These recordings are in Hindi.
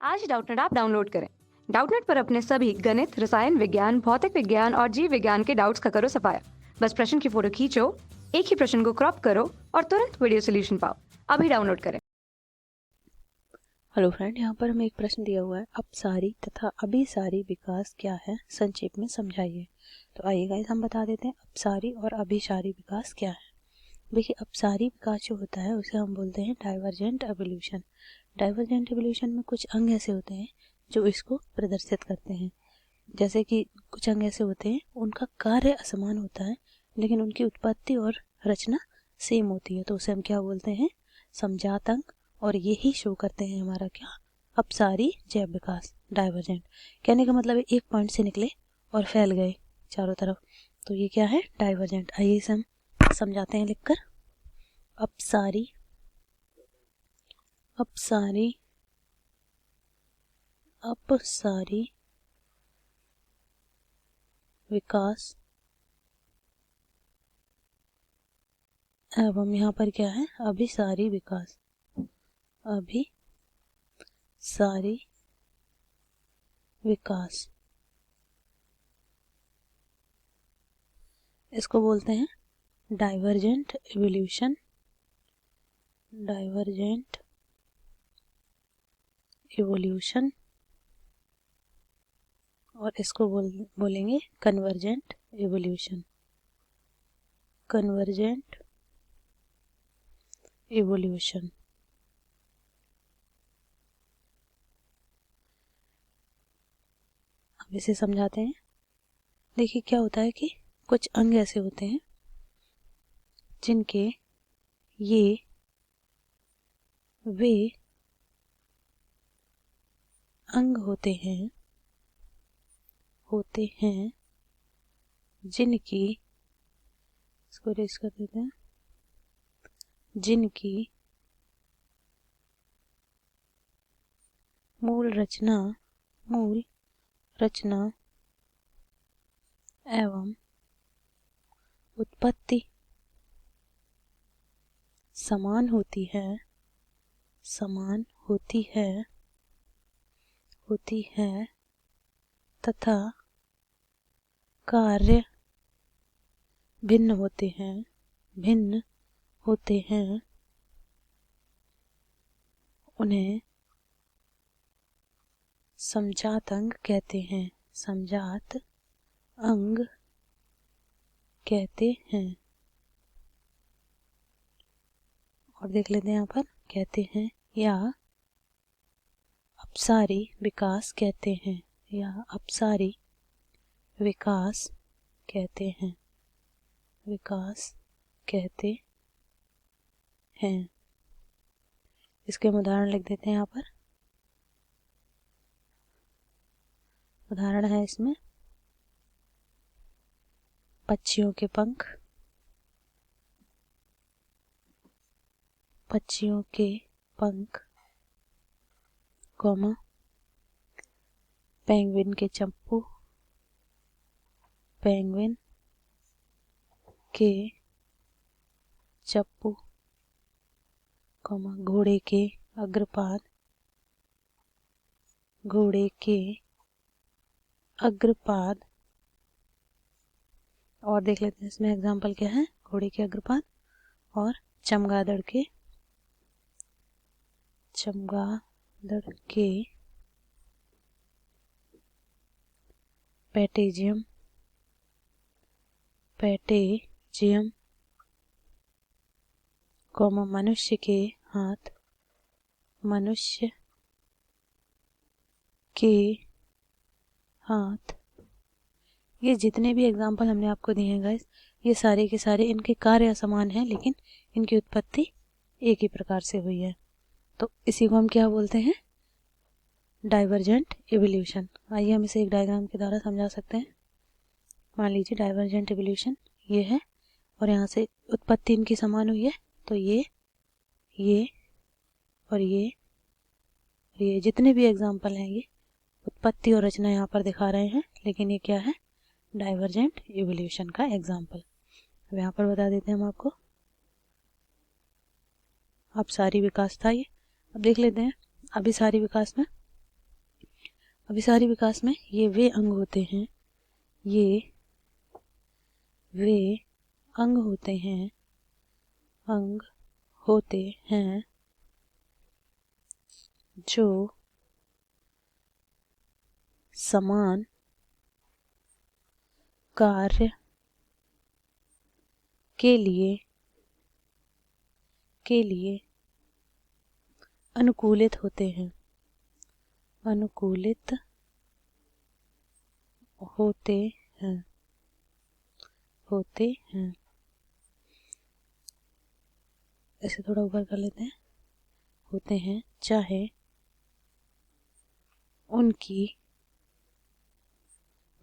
आज डाउटनेट ऐप डाउनलोड करें। डाउटनेट पर अपने सभी गणित, रसायन विज्ञान, भौतिक विज्ञान और जीव विज्ञान के डाउट्स का करो सफाया। बस प्रश्न की फोटो खींचो, एक ही प्रश्न को क्रॉप करो और तुरंत वीडियो सोल्यूशन पाओ। अभी डाउनलोड करें। हेलो फ्रेंड, यहाँ पर हमें एक प्रश्न दिया हुआ है, अपसारी तथा अभिसारी विकास क्या है, संक्षेप में समझाइए। तो आइए गाइस हम बता देते हैं अपसारी और अभिसारी विकास क्या है। देखिए, अपसारी विकास जो होता है उसे हम बोलते हैं डाइवर्जेंट एवोल्यूशन। डाइवर्जेंट एवोल्यूशन में कुछ अंग ऐसे होते हैं जो इसको प्रदर्शित करते हैं। जैसे कि कुछ अंग ऐसे होते हैं उनका कार्य असमान होता है लेकिन उनकी उत्पत्ति और रचना सेम होती है, तो उसे हम क्या बोलते हैं, समजात अंग। और यही शो करते हैं हमारा क्या, अपसारी जैव विकास, डाइवर्जेंट। कहने का मतलब है एक पॉइंट से निकले और फैल गए चारों तरफ, तो ये क्या है, डाइवर्जेंट। आइए इसे हम समझाते हैं लिखकर। अपसारी अपसारी अपसारी विकास एवं यहाँ पर क्या है, अभिसारी विकास। अभिसारी विकास इसको बोलते हैं डाइवर्जेंट एवोल्यूशन। Divergent evolution. और इसको बोलेंगे कन्वर्जेंट एवोल्यूशन। Convergent evolution. अब इसे समझाते हैं। देखिए क्या होता है कि कुछ अंग ऐसे होते हैं जिनके ये वे अंग होते हैं जिनकी, इसको रेस कर देते हैं, जिनकी मूल रचना एवं उत्पत्ति समान होती है तथा कार्य भिन्न होते हैं, उन्हें समजात अंग कहते हैं। समजात अंग कहते हैं। और देख लेते हैं यहाँ पर, कहते हैं या अपसारी विकास कहते हैं, या अपसारी विकास कहते हैं, विकास कहते हैं। इसके हम उदाहरण लिख देते हैं यहाँ पर। उदाहरण है इसमें पक्षियों के पंख, पक्षियों के पंख, कॉमा, पेंगुइन के चप्पू, पेंगुइन के चप्पू, कॉमा, घोड़े के अग्रपाद, घोड़े के अग्रपाद। और देख लेते हैं इसमें एग्जाम्पल क्या है, घोड़े के अग्रपाद और चमगादड़ के पैटेजियम, कॉमा, मनुष्य के हाथ। ये जितने भी एग्जाम्पल हमने आपको दिए हैं गाइस, ये सारे के सारे इनके कार्य समान हैं लेकिन इनकी उत्पत्ति एक ही प्रकार से हुई है, तो इसी को हम क्या बोलते हैं, डाइवर्जेंट एवोल्यूशन। आइए हम इसे एक डायग्राम के द्वारा समझा सकते हैं। मान लीजिए डाइवर्जेंट एवोल्यूशन ये है और यहाँ से उत्पत्ति इनकी समान हुई है, तो ये और ये जितने भी एग्जाम्पल हैं ये उत्पत्ति और रचना यहाँ पर दिखा रहे हैं, लेकिन ये क्या है, डाइवर्जेंट एवोल्यूशन का एग्जाम्पल। अब यहाँ पर बता देते हैं हम आपको, अपसारी विकास था ये। अब देख लेते हैं अभिसारी विकास में। अभिसारी विकास में ये वे अंग होते हैं, ये वे अंग होते हैं, अंग होते हैं जो समान कार्य के लिए अनुकूलित होते हैं, अनुकूलित होते हैं, होते हैं। ऐसे थोड़ा ऊपर कर लेते हैं, होते हैं चाहे उनकी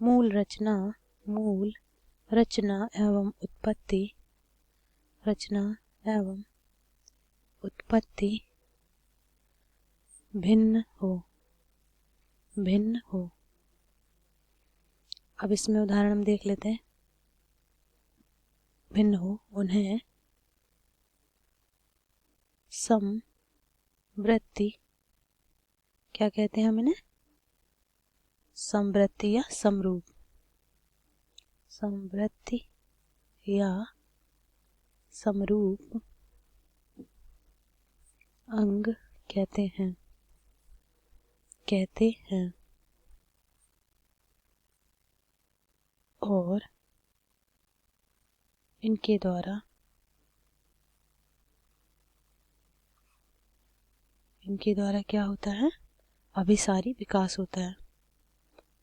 मूल रचना एवं उत्पत्ति भिन्न हो। अब इसमें उदाहरण हम देख लेते हैं। भिन्न हो, उन्हें समवृत्ति, क्या कहते हैं हम इन्हें? समवृत्ति या समरूप, समवृत्ति या समरूप अंग कहते हैं, और इनके द्वारा क्या होता है? अभिसारी विकास होता है।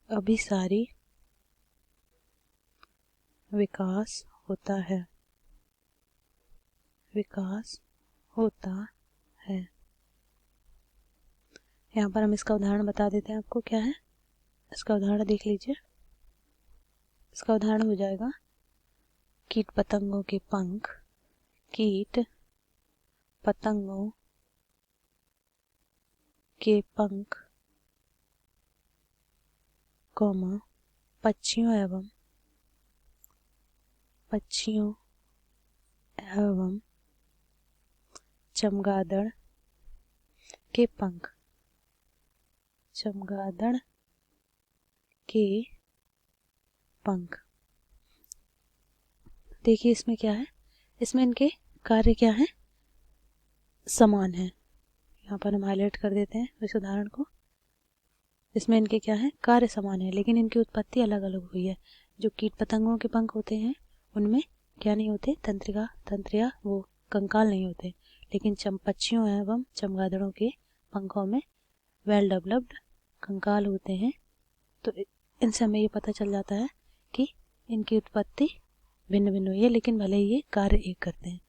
अभिसारी विकास होता है, यहाँ पर हम इसका उदाहरण बता देते हैं आपको क्या है। इसका उदाहरण देख लीजिए। इसका उदाहरण हो जाएगा कीट पतंगों के पंख, कीट पतंगों के पंख, कौमा पक्षियों एवं चमगादड़ के पंख, देखिए इसमें क्या है, इसमें इनके कार्य क्या है? समान है। यहाँ पर हम हाईलाइट कर देते हैं इस उदाहरण को। इसमें इनके क्या है? कार्य समान है, लेकिन इनकी उत्पत्ति अलग अलग हुई है। जो कीट पतंगों के पंख होते हैं उनमें क्या नहीं होते? तंत्रिका वो कंकाल नहीं होते, लेकिन पक्षियों एवं चमगादड़ों के पंखों में वेल डेवलप्ड कंकाल होते हैं। तो इनसे हमें ये पता चल जाता है कि इनकी उत्पत्ति भिन्न भिन्न हुई है, लेकिन भले ही ये कार्य एक करते हैं।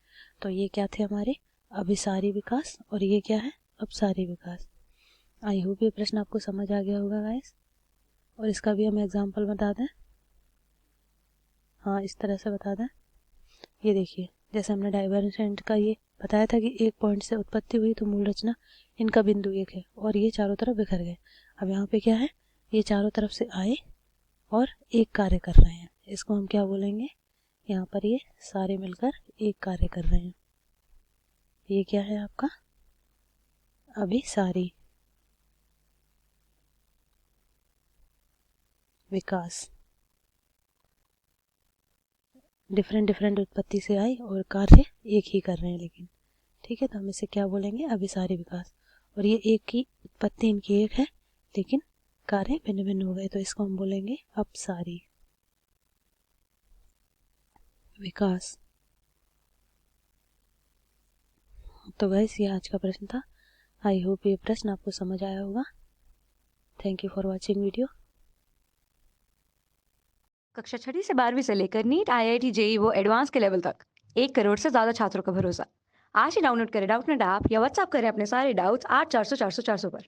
तो ये क्या थे हमारे? अभिसारी विकास, और ये क्या है? अपसारी विकास। आई होप ये प्रश्न आपको समझ आ गया होगा गाइस, और इसका भी हम एग्जाम्पल बता दें। हाँ, इस तरह से बता दें। ये देखिए, जैसे हमने डाइवर्जेंट का ये बताया था कि एक पॉइंट से उत्पत्ति हुई तो मूल रचना इनका बिंदु एक है, और ये चारों तरफ बिखर गए। अब यहाँ पे क्या है? ये चारों तरफ से आए और एक कार्य कर रहे हैं। इसको हम क्या बोलेंगे? यहाँ पर ये सारे मिलकर एक कार्य कर रहे हैं। ये क्या है आपका? अभिसारी विकास। डिफरेंट उत्पत्ति से आए और कार्य एक ही कर रहे हैं, लेकिन ठीक है। तो हम इसे क्या बोलेंगे? अभिसारी विकास। और ये एक की उत्पत्ति इनकी एक है, लेकिन कार्य भिन्न भिन्न हो गए, तो इसको हम बोलेंगे अपसारी विकास। तो गाइस, ये आज का प्रश्न था। आई होप ये प्रश्न आपको समझ आया होगा। Thank you for watching video. कक्षा 6 से 12वीं से लेकर नीट, IIT, JEE वो एडवांस के लेवल तक 1 करोड़ से ज्यादा छात्रों का भरोसा। आज ही डाउनलोड करें डाउटनेट ऐप या व्हाट्सएप करें अपने सारे डाउट्स 8400 400 400 पर।